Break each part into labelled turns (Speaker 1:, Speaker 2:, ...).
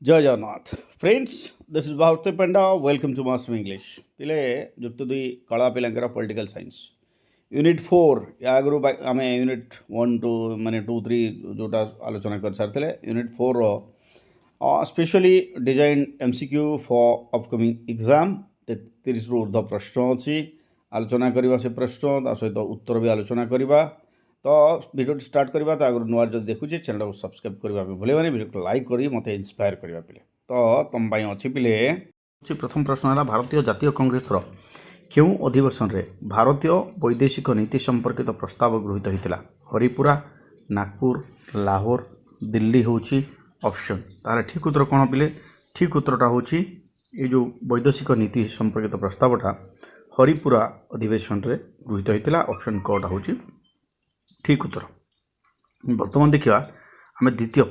Speaker 1: जय Jagannath friends this is Bharati Panda welcome to mass English पिले जुक्त दुई कला पिलंकर पॉलिटिकल साइंस यूनिट 4 या आगु आम यूनिट 1 टू माने 2 3 जोटा आलोचना कर सारे यूनिट 4 रो specially design MCQ for upcoming exam 30 रु ऊर्ध्व प्रश्न अच्छी आलोचना करवा से प्रश्न ता सहित उत्तर भी आलोचना करवा। तो भिडियो स्टार्ट करवा तो आगे नुआ जो देखुचे चैनल को सब्सक्राइब करने भूलें भिडियो को लाइक कर मत इंस्पायर करवा पिले। तो तुम अच्छी पिले प्रथम प्रश्न है भारतीय जातीय कांग्रेस क्यों अधिवेशन रे भारतीय वैदेशिक नीति संपर्कित प्रस्ताव गृहीत होता हरिपुरा नागपुर लाहौर दिल्ली हूँ ऑप्शन तार ठीक उत्तर कौन पिले ठीक उत्तरटा हूँ ये जो वैदेशिक नीति संपर्कित प्रस्तावटा हरिपुरा अधिवेशन रे गृहीत होता ऑप्शन कटा हूँ ठीक उत्तर। बर्तमान देखा आम द्वितीय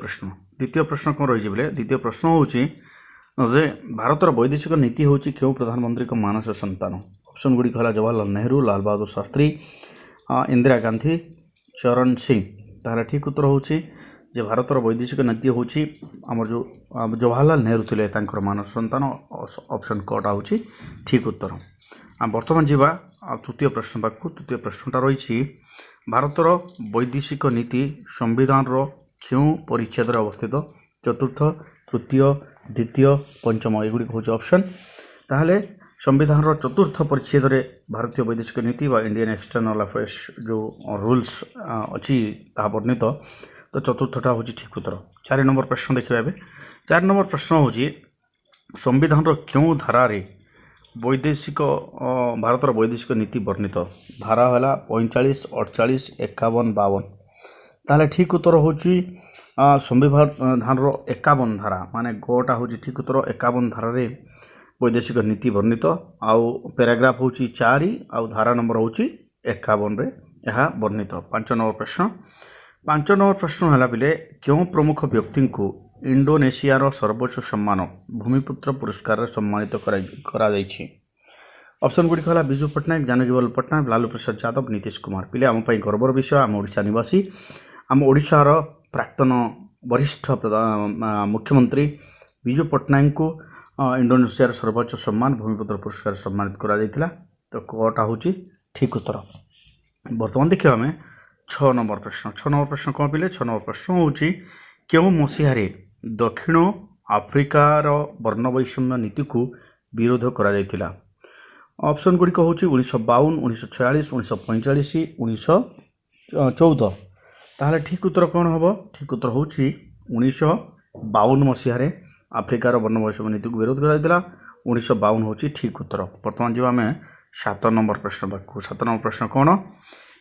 Speaker 1: प्रश्न कौन रही बोले द्वितीय प्रश्न हूँ जे भारतर वैदेशिक नीति हूँ क्यों प्रधानमंत्री को मानस संतान ऑप्शन गुड़िक है जवाहरलाल नेहरू लाल बहादुर शास्त्री इंदिरा गांधी चरण सिंह तार ठीक उत्तर हूँ जे भारतर वैदेशिक नीति हूँ आम जो जवाहरलाल नेहरू थे मानस संतान ऑप्शन कटा हूँ ठीक उत्तर। बर्तमान जावा तृतीय प्रश्न पाक तृतीय प्रश्नटा रही भारतर वैदेशिक नीति संविधान क्यों परिच्छेद अवस्थित चतुर्थ तृतीय द्वितीय पंचम एगुड़ी हूँ ऑप्शन ताहले संविधान चतुर्थ परिच्छेद में भारतीय वैदेशिक नीति व इंडियन एक्सटर्नल अफेयर्स जो रूल्स अच्छी वर्णित तो चतुर्थटा हूँ ठीक उत्तर। 4 नंबर प्रश्न देखा 4 नंबर प्रश्न हूँ संविधान क्यों धारा वैदेशिक भारतर वैदेशिक नीति वर्णित धारा है 45 48 51 52 ताले ठीक उत्तर हूँ संविधान 51 धारा माने गोटा हूँ ठीक उत्तर 51 धारा रे वैदेशिक नीति वर्णित आउ पैराग्राफ हूँ 4 आउ धारा नंबर हूँ 51 रे यह वर्णित। 5 नंबर प्रश्न है पिले क्यों प्रमुख व्यक्ति को इंडोनेशियार सर्वोच्च सम्मान भूमिपुत्र पुरस्कार सम्मानित ऑप्शन गुड़िक है विजु पट्टनायक जानकी वल्लभ पट्टनायक लालू प्रसाद यादव नीतीश कुमार पिले आम गर्वर विषय आम ओडिशा निवासी आम ओडिशार प्राक्तन वरिष्ठ मुख्यमंत्री विजु पट्टनायक को इंडोनेशियार सर्वोच्च सम्मान भूमिपुत्र पुरस्कार सम्मानित करा तो कटा हूँ ठीक उत्तर। बर्तमान देखिए आम 6 नंबर प्रश्न कौन पिले 6 नंबर प्रश्न हूँ क्यों मसीहार दक्षिण आफ्रिकार वर्णवैषम्य नीति को विरोध करा ऑप्शन गुड़िक हूँ 1952 1946 1945 1914 ताहले ठीक उत्तर कौन हम ठीक उत्तर हूँ 1952 मसीहार आफ्रिकार वर्णवैषम्य नीति को विरोध करा 1952 हूँ ठीक उत्तर। बर्तमान जो आम 7 नंबर प्रश्न पाक 7 नंबर प्रश्न कौन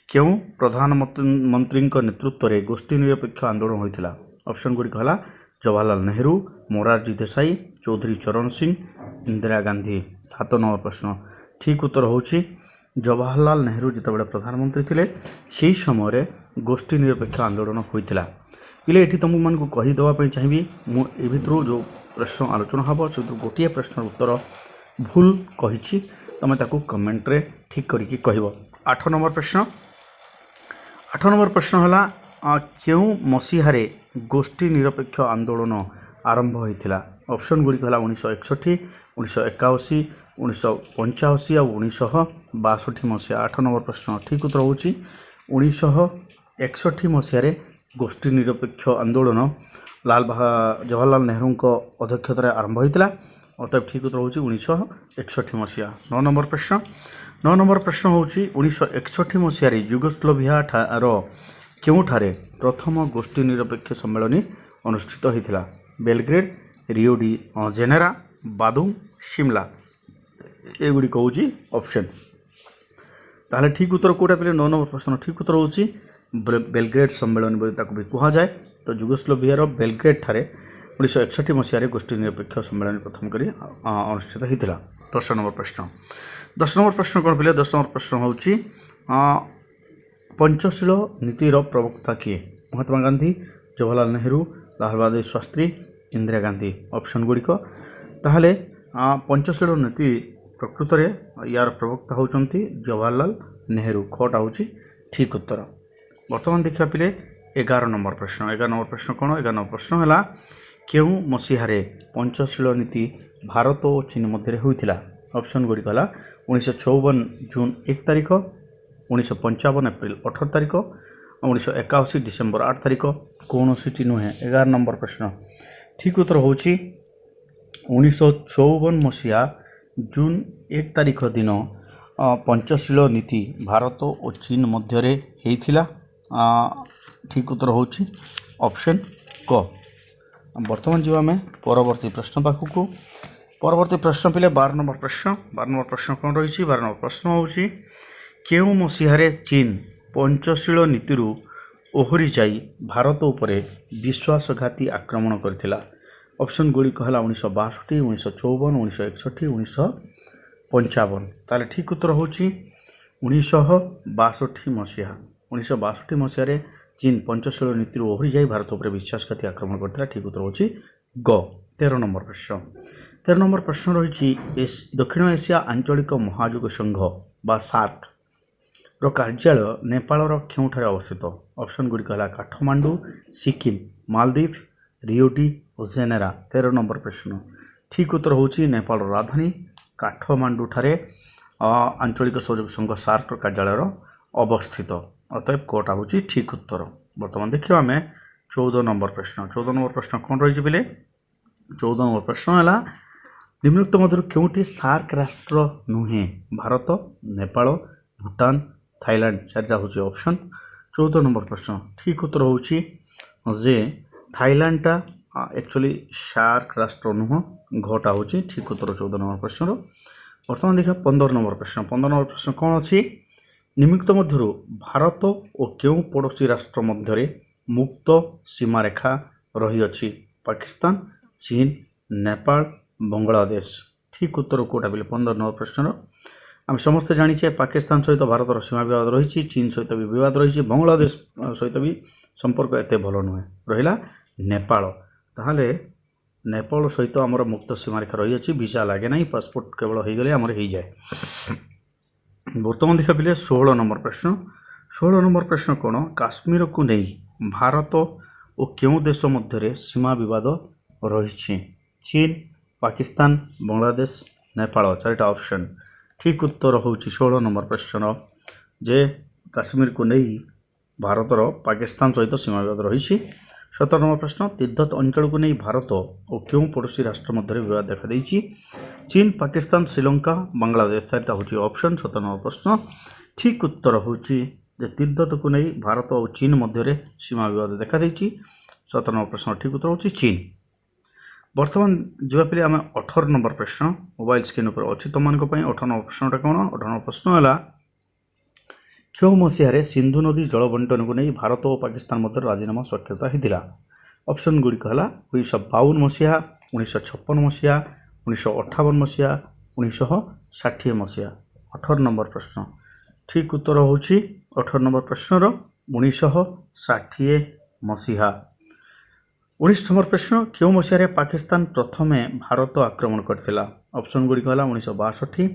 Speaker 1: क्यों प्रधानमंत्री नेतृत्व में गोष्ठी निरपेक्ष आंदोलन होता ऑप्शन गुड़िक है जवाहरलाल नेहरू मोरारजी देसाई चौधरी चरण सिंह इंदिरा गांधी। 7 नंबर प्रश्न ठीक उत्तर हूँ जवाहरलाल नेहरू जितेबाला प्रधानमंत्री थे से समय गोष्ठी निरपेक्ष आंदोलन होता पिले ये तुम मान कहीदेवाई चाहिए मुझे भितर जो प्रश्न आलोचना हम से गोटे प्रश्न उत्तर भूल कही तुम ताकू कमेंट्रे ठीक करके कह। 8 नंबर प्रश्न है क्यों मसीहार गोष्ठी निरपेक्ष आंदोलन आरंभ होता ऑप्शन गुड़िक है 1961 1981 1985 और 1962 मसीहा। 8 नंबर प्रश्न ठीक उत्तर हूँ 1961 मसीहार गोष्ठी निरपेक्ष आंदोलन जवाहरलाल नेहरू अध्यक्षतार आरंभ होता अतएव ठीक उत्तर हूँ 1961 मसीहा। 9 नंबर प्रश्न हूँ 1961 मसीहार युगोस्लाविया क्योंठारे प्रथम गोष्ठी निरपेक्ष सम्मेलन अनुष्ठित होता Belgrade Rio de Janeiro Bandung Shimla एगुड़िक हूँ ऑप्शन ताहले ठीक उत्तर कोटा पे 9 नंबर प्रश्न ठीक उत्तर हूँ बेलग्रेड सम्मेलन भी कहुए तो युगोस्लाविया बेलग्रेड ठारे 1961 मसीहार गोष्ठी निरपेक्ष सम्मेलन प्रथम कर अनुष्ठित होता। 10 नंबर प्रश्न कौन पे 10 नंबर प्रश्न हूँ पंचशील नीतिर प्रवक्ता किए महात्मा गांधी जवाहरलाल नेहरू लाल बहादुर शास्त्री इंदिरा गांधी ऑप्शन गुड़िक ताहले पंचशील नीति प्रकृत में यार प्रवक्ता होती जवाहरलाल नेहरू खटा हूँ ठीक उत्तर। बर्तमान देखा पिले 11 नंबर प्रश्न कौन 11 नंबर प्रश्न है କେଉଁ ମସିହାରେ ପଞ୍ଚଶୀଳ ନୀତି ଭାରତ ଓ ଚୀନ ମଧ୍ୟରେ ହୋଇଥିଲା? ଅପସନ୍ ଗୁଡ଼ିକ ହେଲା 1954 ଜୁନ୍ 1 ତାରିଖ, 1955 ଏପ୍ରିଲ 18 ତାରିଖ, 1981 ଡିସେମ୍ବର 8 ତାରିଖ। କୌଣସିଟି ନୁହେଁ। 11 ନମ୍ବର ପ୍ରଶ୍ନ। ଠିକ୍ ଉତ୍ତର ହେଉଛି 1954 ମସିହା ଜୁନ୍ 1 ତାରିଖ ଦିନ ପଞ୍ଚଶୀଳ ନୀତି ଭାରତ ଓ ଚୀନ ମଧ୍ୟରେ ହେଇଥିଲା। ଠିକ୍ ଉତ୍ତର ହେଉଛି ଅପସନ୍ କ। ବର୍ତ୍ତମାନ ଯିବା ଆମେ ପରବର୍ତ୍ତୀ ପ୍ରଶ୍ନ ପାଖକୁ। ପରବର୍ତ୍ତୀ ପ୍ରଶ୍ନ ପିଲେ 12 ନମ୍ବର ପ୍ରଶ୍ନ। 12 ନମ୍ବର ପ୍ରଶ୍ନ କ'ଣ ରହିଛି? 12 ନମ୍ବର ପ୍ରଶ୍ନ ହେଉଛି କେଉଁ ମସିହାରେ ଚୀନ ପଞ୍ଚଶୀଳ ନୀତିରୁ ଓହରି ଯାଇ ଭାରତ ଉପରେ ବିଶ୍ୱାସଘାତୀ ଆକ୍ରମଣ କରିଥିଲା? ଅପସନ୍ ଗୁଡ଼ିକ ହେଲା 1962, 1954, 1961, 1955। ତାହେଲେ ଠିକ୍ ଉତ୍ତର ହେଉଛି 1962 ମସିହା। 1962 ମସିହାରେ ଚୀନ ପଞ୍ଚଶୀଳ ନୀତିରୁ ଓହରି ଯାଇ ଭାରତ ଉପରେ ବିଶ୍ୱାସଘାତୀ ଆକ୍ରମଣ କରିଥିଲା। ଠିକ୍ ଉତ୍ତର ହେଉଛି ଗ। 13 ନମ୍ବର ପ୍ରଶ୍ନ। 13 ନମ୍ବର ପ୍ରଶ୍ନ ରହିଛି ଦକ୍ଷିଣ ଏସିଆ ଆଞ୍ଚଳିକ ମହାଯୋଗ ସଂଘ ବା ସାର୍କର କାର୍ଯ୍ୟାଳୟ ନେପାଳର କେଉଁଠାରେ ଅବସ୍ଥିତ? ଅପସନ୍ ଗୁଡ଼ିକ ହେଲା କାଠମାଣ୍ଡୁ, ସିକିମ୍, ମାଲଦ୍ୱୀପ, ରିଓ ଡି ଜେନେରୋ। 13 ନମ୍ବର ପ୍ରଶ୍ନ। ଠିକ୍ ଉତ୍ତର ହେଉଛି ନେପାଳର ରାଜଧାନୀ କାଠମାଣ୍ଡୁଠାରେ ଆଞ୍ଚଳିକ ସହଯୋଗ ସଂଘ ସାର୍କର କାର୍ଯ୍ୟାଳୟର ଅବସ୍ଥିତ। ଅତଏବ କୋଟା ହେଉଛି ଠିକ୍ ଉତ୍ତର। ବର୍ତ୍ତମାନ ଦେଖିବା ଆମେ 14 ନମ୍ବର ପ୍ରଶ୍ନ। 14 ନମ୍ବର ପ୍ରଶ୍ନ କ'ଣ ରହିଛି ପିଲେ? 14 ନମ୍ବର ପ୍ରଶ୍ନ ହେଲା ନିମ୍ନୋକ୍ତ ମଧ୍ୟରୁ କେଉଁଟି ସାର୍କ ରାଷ୍ଟ୍ର ନୁହେଁ? ଭାରତ, ନେପାଳ, ଭୁଟାନ, ଥାଇଲାଣ୍ଡ। ଚାରିଟା ହେଉଛି ଅପସନ୍। 14 ନମ୍ବର ପ୍ରଶ୍ନ। ଠିକ୍ ଉତ୍ତର ହେଉଛି ଯେ ଥାଇଲାଣ୍ଡଟା ଆକ୍ଚୁଆଲି ସାର୍କ ରାଷ୍ଟ୍ର ନୁହଁ। ଘଟା ହେଉଛି ଠିକ୍ ଉତ୍ତର 14 ନମ୍ବର ପ୍ରଶ୍ନର। ବର୍ତ୍ତମାନ ଦେଖିବା 15 ନମ୍ବର ପ୍ରଶ୍ନ। 15 ନମ୍ବର ପ୍ରଶ୍ନ କ'ଣ ଅଛି? ନିମ୍ନୋକ୍ତ ମଧ୍ୟରୁ ଭାରତ ଓ କେଉଁ ପଡ଼ୋଶୀ ରାଷ୍ଟ୍ର ମଧ୍ୟରେ ମୁକ୍ତ ସୀମାରେଖା ରହିଅଛି? ପାକିସ୍ତାନ, ଚୀନ, ନେପାଳ, ବାଂଲାଦେଶ। ଠିକ୍ ଉତ୍ତର କେଉଁଟା ପିଲେ? 15 ନମ୍ବର ପ୍ରଶ୍ନର। ଆମେ ସମସ୍ତେ ଜାଣିଛେ ପାକିସ୍ତାନ ସହିତ ଭାରତର ସୀମା ବିବାଦ ରହିଛି, ଚୀନ ସହିତ ବି ବିବାଦ ରହିଛି, ବାଂଲାଦେଶ ସହିତ ବି ସମ୍ପର୍କ ଏତେ ଭଲ ନୁହେଁ। ରହିଲା ନେପାଳ। ତାହେଲେ ନେପାଳ ସହିତ ଆମର ମୁକ୍ତ ସୀମାରେଖା ରହିଅଛି। ଭିସା ଲାଗେ ନାହିଁ, ପାସପୋର୍ଟ କେବଳ ହେଇଗଲେ ଆମର ହେଇଯାଏ। ବର୍ତ୍ତମାନ ଦେଖିବା ପିଲେ 16 ନମ୍ବର ପ୍ରଶ୍ନ। 16 ନମ୍ବର ପ୍ରଶ୍ନ କ'ଣ? କାଶ୍ମୀରକୁ ନେଇ ଭାରତ ଓ କେଉଁ ଦେଶ ମଧ୍ୟରେ ସୀମା ବିବାଦ ରହିଛି? ଚୀନ, ପାକିସ୍ତାନ, ବାଂଲାଦେଶ, ନେପାଳ। ଚାରିଟା ଅପସନ୍। ଠିକ୍ ଉତ୍ତର ହେଉଛି 16 ନମ୍ବର ପ୍ରଶ୍ନର ଯେ କାଶ୍ମୀରକୁ ନେଇ ଭାରତର ପାକିସ୍ତାନ ସହିତ ସୀମା ବିବାଦ ରହିଛି। 17 ନମ୍ବର ପ୍ରଶ୍ନ। ତିବ୍ବତ ଅଞ୍ଚଳକୁ ନେଇ ଭାରତ ଓ କେଉଁ ପଡ଼ୋଶୀ ରାଷ୍ଟ୍ର ମଧ୍ୟରେ ବିବାଦ ଦେଖାଦେଇଛି? ଚୀନ, ପାକିସ୍ତାନ, ଶ୍ରୀଲଙ୍କା, ବାଂଲାଦେଶ। ଚାରିଟା ହେଉଛି ଅପସନ୍। 17 ନମ୍ବର ପ୍ରଶ୍ନ। ଠିକ୍ ଉତ୍ତର ହେଉଛି ଯେ ତିବ୍ବତକୁ ନେଇ ଭାରତ ଓ ଚୀନ ମଧ୍ୟରେ ସୀମା ବିବାଦ ଦେଖାଦେଇଛି। 17 ନମ୍ବର ପ୍ରଶ୍ନ ଠିକ୍ ଉତ୍ତର ହେଉଛି ଚୀନ। ବର୍ତ୍ତମାନ ଯିବା ପିଲେ ଆମେ 18 ନମ୍ବର ପ୍ରଶ୍ନ। ମୋବାଇଲ ସ୍କ୍ରିନ୍ ଉପରେ ଅଛି ତୁମମାନଙ୍କ ପାଇଁ। 18 ନମ୍ବର ପ୍ରଶ୍ନଟା କ'ଣ? 18 ନମ୍ବର ପ୍ରଶ୍ନ ହେଲା କେଉଁ ମସିହାରେ ସିନ୍ଧୁ ନଦୀ ଜଳ ବଣ୍ଟନକୁ ନେଇ ଭାରତ ଓ ପାକିସ୍ତାନ ମଧ୍ୟରେ ରାଜିନାମା ସ୍ୱାକ୍ଷରିତ ହୋଇଥିଲା? ଅପସନ୍ ଗୁଡ଼ିକ ହେଲା 1952 ମସିହା, 1956 ମସିହା, 1958 ମସିହା, 1960 ମସିହା। 18 ନମ୍ବର ପ୍ରଶ୍ନ। ଠିକ୍ ଉତ୍ତର ହେଉଛି 18 ନମ୍ବର ପ୍ରଶ୍ନର 1960 ମସିହା। 19 ନମ୍ବର ପ୍ରଶ୍ନ। କେଉଁ ମସିହାରେ ପାକିସ୍ତାନ ପ୍ରଥମେ ଭାରତ ଆକ୍ରମଣ କରିଥିଲା? ଅପସନ୍ ଗୁଡ଼ିକ ହେଲା 1962,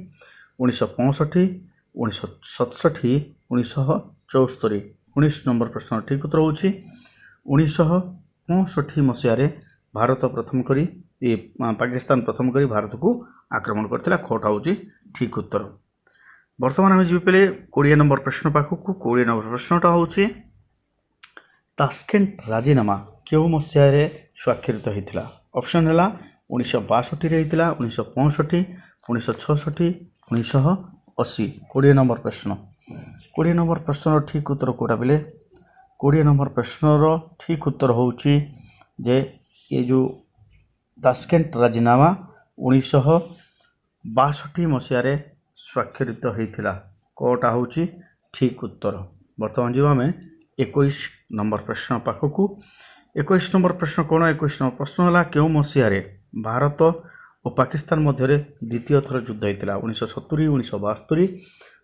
Speaker 1: 1965, 1967, 1974। 19 ନମ୍ବର ପ୍ରଶ୍ନ ଠିକ୍ ଉତ୍ତର ହେଉଛି 1965 ମସିହାରେ ପାକିସ୍ତାନ ପ୍ରଥମ କରି ଭାରତକୁ ଆକ୍ରମଣ କରିଥିଲା। ଖୋଟା ହେଉଛି ଠିକ୍ ଉତ୍ତର। ବର୍ତ୍ତମାନ ଆମେ ଯିବୁ ପିଲେ 20 ନମ୍ବର ପ୍ରଶ୍ନ ପାଖକୁ। 20 ନମ୍ବର ପ୍ରଶ୍ନଟା ହେଉଛି ତାସ୍କେଣ୍ଟ ରାଜିନାମା କେଉଁ ମସିହାରେ ସ୍ୱାକ୍ଷରିତ ହୋଇଥିଲା? ଅପସନ୍ ହେଲା 1962ରେ ହେଇଥିଲା, 1965, 1966, 1980। 20 ନମ୍ବର ପ୍ରଶ୍ନ। 20 ନମ୍ବର ପ୍ରଶ୍ନର ଠିକ୍ ଉତ୍ତର କେଉଁଟା ପିଲେ? 20 ନମ୍ବର ପ୍ରଶ୍ନର ଠିକ୍ ଉତ୍ତର ହେଉଛି ଯେ ଏ ଯେଉଁ ତାସ୍କେଣ୍ଟ ରାଜିନାମା 1962 ମସିହାରେ ସ୍ୱାକ୍ଷରିତ ହୋଇଥିଲା। କୋଟା ହେଉଛି ଠିକ୍ ଉତ୍ତର। ବର୍ତ୍ତମାନ ଯିବା ଆମେ 21 ନମ୍ବର ପ୍ରଶ୍ନ ପାଖକୁ। 21 ନମ୍ବର ପ୍ରଶ୍ନ କ'ଣ? 21 ନମ୍ବର ପ୍ରଶ୍ନ ହେଲା କେଉଁ ମସିହାରେ ଭାରତ ଓ ପାକିସ୍ତାନ ମଧ୍ୟରେ ଦ୍ୱିତୀୟ ଥର ଯୁଦ୍ଧ ହୋଇଥିଲା? 1970, 1972,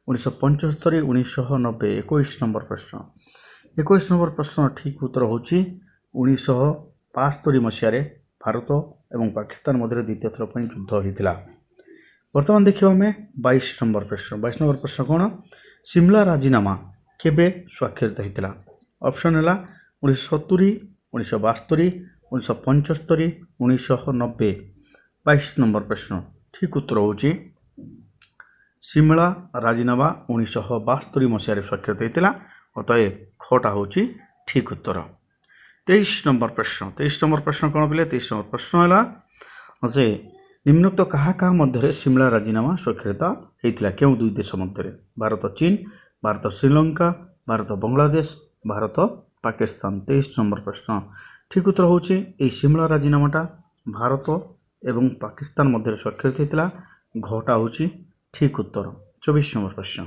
Speaker 1: 1975, 1990। 21 ନମ୍ବର ପ୍ରଶ୍ନ। 21 ନମ୍ବର ପ୍ରଶ୍ନ ଠିକ୍ ଉତ୍ତର ହେଉଛି 1972 ମସିହାରେ ଭାରତ ଏବଂ ପାକିସ୍ତାନ ମଧ୍ୟରେ ଦ୍ୱିତୀୟ ଥର ପାଇଁ ଯୁଦ୍ଧ ହୋଇଥିଲା। ବର୍ତ୍ତମାନ ଦେଖିବା ଆମେ 22 ନମ୍ବର ପ୍ରଶ୍ନ। 22 ନମ୍ବର ପ୍ରଶ୍ନ କ'ଣ? ସିମଲା ରାଜିନାମା କେବେ ସ୍ୱାକ୍ଷରିତ ହୋଇଥିଲା? ଅପସନ୍ ହେଲା 1970, 1972, 1975 1990 22 नंबर प्रश्न ठीक उत्तर होची सिमला राजीनामा 1972 मसीह स्वाक्षरित होता अतएव खटा होची ठीक उत्तर 23 नंबर प्रश्न कौन पे 23 नंबर प्रश्न है जे निम्नोक्त क्या मध्य सिमला राजीनामा स्वाक्षरित होता क्यों दुई देश मध्य भारत चीन भारत श्रीलंका भारत बांग्लादेश भारत पाकिस्तान 23 नंबर प्रश्न ठीक उत्तर होची सिमला राजीनामाटा भारत एवं पाकिस्तान मध्य स्वाक्षरित होता घटा होची ठीक उत्तर 24 नंबर प्रश्न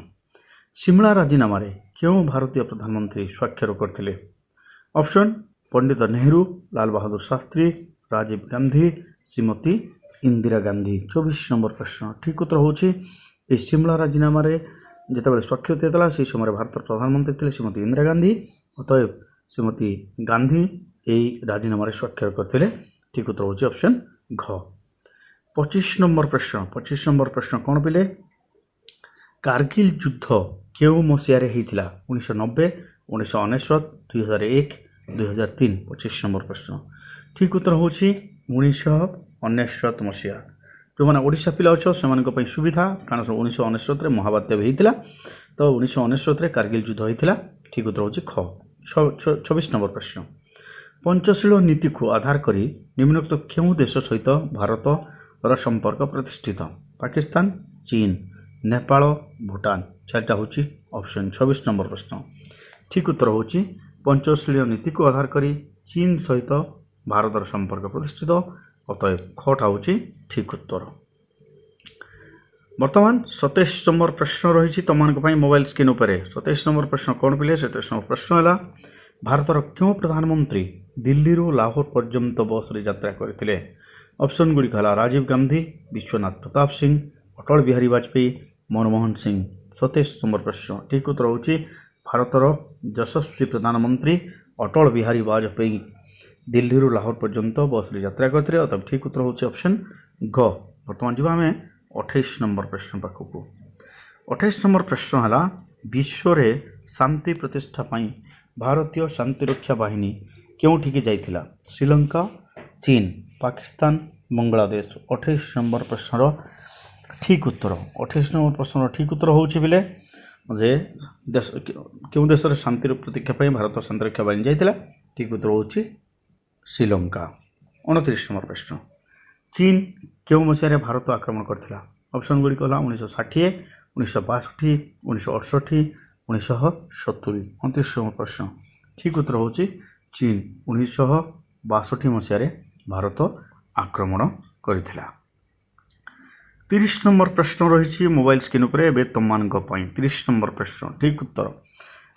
Speaker 1: सिमला राजीनामा क्यों भारतीय प्रधानमंत्री स्वाक्षर करते ऑप्शन पंडित नेहरू लाल बहादुर शास्त्री राजीव गांधी श्रीमती इंदिरा गांधी 24 नंबर प्रश्न ठीक उत्तर होची सिमला राजीनामा जिते स्वाक्षरित होता से समय भारत प्रधानमंत्री थे श्रीमती इंदिरा गांधी अतएव श्रीमती गांधी यही राजीनामा स्वाक्षर करते ठीक उत्तर होची ऑप्शन घ 25 नंबर प्रश्न कौन पे कारगिल युद्ध क्यों मसीह होता 1990 1999 2001 2003 25 नंबर प्रश्न ठीक उत्तर होची 1999 मसीहा जो मैंने ओडिशा पिला अच्छे से सुविधा कारण 1999 महाबात्या भी होता तो 1999 कारगिल युद्ध होता ठीक उत्तर होची ख 26 नंबर प्रश्न पंचशील नीति को आधार करी निम्नोक्त क्यों देश सहित भारत संपर्क प्रतिष्ठित पाकिस्तान चीन नेपाल भूटान चार्टा होची ऑप्शन 26 नंबर प्रश्न ठीक उत्तर होची पंचशील नीति को आधार करी चीन सहित भारत संपर्क प्रतिष्ठित अतएव खटा होची ठीक उत्तर वर्तमान 27 नंबर प्रश्न रही तुम मोबाइल स्क्रीन उपर 27 नंबर प्रश्न कौन पे 27 नंबर प्रश्न है भारत क्यों प्रधानमंत्री दिल्ली लाहौर पर्यंत बस रे यात्रा करते ऑप्शन गुड़िक राजीव गांधी विश्वनाथ प्रताप सिंह अटल बिहारी वाजपेयी मनमोहन सिंह 27 नंबर प्रश्न ठीक उत्तर होची भारतर यशस्वी प्रधानमंत्री अटल बिहारी वाजपेयी दिल्ली लाहौर पर्यंत बस रे यात्रा करते अतः ठीक उत्तर होची ऑप्शन ग बर्तमान जी आम 28 नंबर प्रश्न पाखक 28 नंबर प्रश्न है विश्व शांति प्रतिष्ठा पाई भारतीय शांतिरक्षा बाहिनी क्योंठिकी जाइथिला श्रीलंका चीन पाकिस्तान बांग्लादेश 28 नंबर प्रश्न ठीक उत्तर 28 नंबर प्रश्न ठीक उत्तर होची बिले जे देश क्यों देश शांति प्रतीक्षा पाई भारत शांतिरक्षा बाहिनी जाइथिला ठीक उत्तर होची श्रीलंका 29 नंबर प्रश्न चीन क्यों मसीह भारत आक्रमण करथिला ऑप्शन गुड़िक 1960 1962 1968 1970 29 नंबर प्रश्न ठीक उत्तर होची चीन 1962 मसीह भारत आक्रमण करथिला 30 नंबर प्रश्न रही मोबाइल स्क्रीन उपर तुम 30 नंबर प्रश्न ठीक उत्तर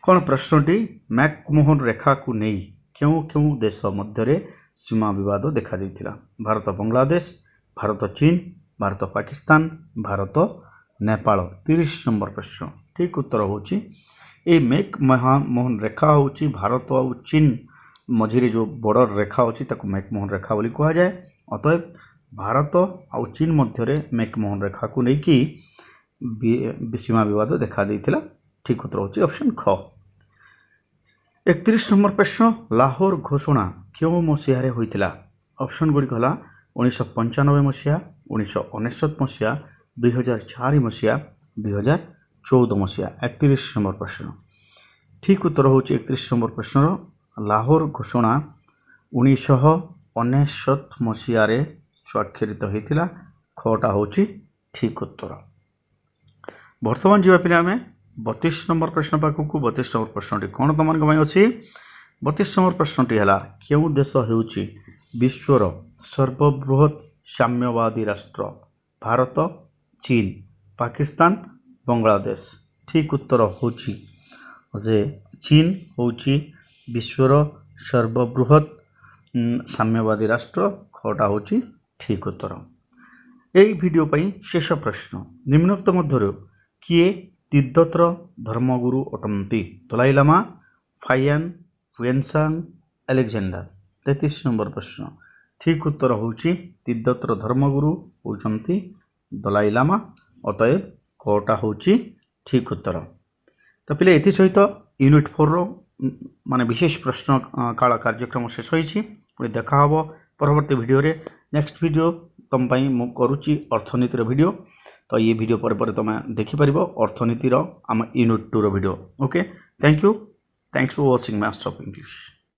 Speaker 1: कौन प्रश्नटी मैकमोहन रेखा को नहीं क्यों क्यों देश मध्य सीमा विवाद देखा देथिला भारत बांग्लादेश भारत चीन भारत पाकिस्तान भारत नेपाल 30 नंबर प्रश्न ठीक उत्तर होची ए मैकमोहन रेखा होची भारत और चीन मझिरे जो बॉर्डर रेखा होची ताको मैकमोहन रेखा बोली कहा जाए अतएव भारत और चीन मध्य मैकमोहन रेखा को लेकिन सीमा विवाद देखा देथिला ठीक उत्तर होची ऑप्शन ख 31 नंबर प्रश्न लाहौर घोषणा क्यों मसीह होता ऑप्शन गुड़िक 1995 मसीहा 1999 मसीहा 2004 मसीहा 2014 मसीहा 31 नंबर प्रश्न ठीक उत्तर होची 31 नंबर प्रश्न लाहौर घोषणा 1999 मसीह स्वाक्षरित होता खटा होची ठीक उत्तर वर्तमान जीवा पे आम 32 नंबर प्रश्न पाखक 32 नंबर प्रश्नटी कौन तुम अच्छी 32 नंबर प्रश्नटी है क्यों देश होउची विश्वर सर्वबृहत साम्यवादी राष्ट्र भारत चीन पाकिस्तान बांग्लादेश ठीक उत्तर होची जे चीन होउची विश्वर सर्वबृहत साम्यवादी राष्ट्र खटा होची ठीक उत्तर यही वीडियो पई शेष प्रश्न निम्नोक्त मध्य किए तिब्बतर धर्मगुरु अटंती दलाई लामा फाइयान फुएनसांग अलेक्जेंडर 33 नंबर प्रश्न ठीक उत्तर होची तिब्बतर धर्मगुरु होचंती दलाई लामा अतएव कटा होची ठीक उत्तर तो पिले एथि सहित यूनिट 4 रो माने विशेष प्रश्न काल कार्यक्रम शेष होईछि पुणी देखा हबो परवर्ती वीडियो रे। नेक्स्ट वीडियो तुम पई मु करूची अर्थनीतिर वीडियो, तो ये वीडियो पर तुम देखि परिबो अर्थनीतिर आम यूनिट 2 रो video. Okay, thank you, thanks for watching master of English.